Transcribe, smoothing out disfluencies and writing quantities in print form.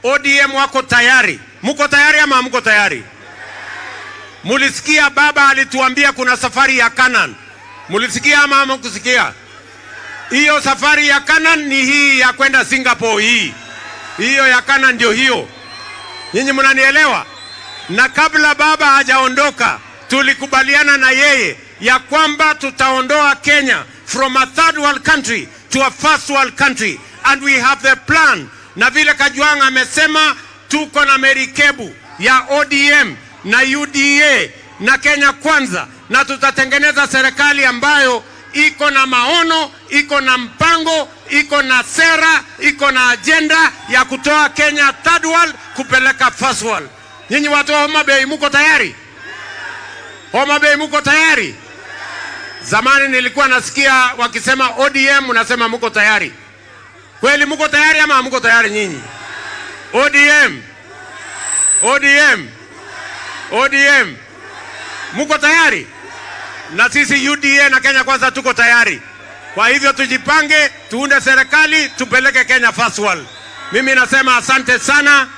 ODM wako tayari. Muko tayari ama hamko tayari? Mulisikia baba alituambia kuna safari ya Canaan. Mulisikia ama hamkusikia? Hiyo safari ya Canaan ni hii ya kwenda Singapore hii. Hiyo ya Canaan ndio hiyo. Nyinyi mnanielewa? Na kabla baba hajaondoka, tulikubaliana na yeye ya kwamba tutaondoa Kenya from a third world country to a first world country, and we have the plan. Na vile Kajwang amesema, tuko na merikebu ya ODM na UDA na Kenya Kwanza, na tutatengeneza serikali ambayo iko na maono, iko na mpango, iko na sera, iko na agenda ya kutoa Kenya third world kupeleka first world. Nyinyi watu wa Homa Bay muko tayari? Homa Bay muko tayari? Zamani nilikuwa nasikia wakisema ODM, unasema muko tayari. Kweli muko tayari ama muko tayari nyinyi? ODM. ODM. ODM. Muko tayari? Na sisi UDA na Kenya Kwanza tuko tayari. Kwa hivyo tujipange, tuunde serikali, tupeleke Kenya first world. Mimi nasema asante sana.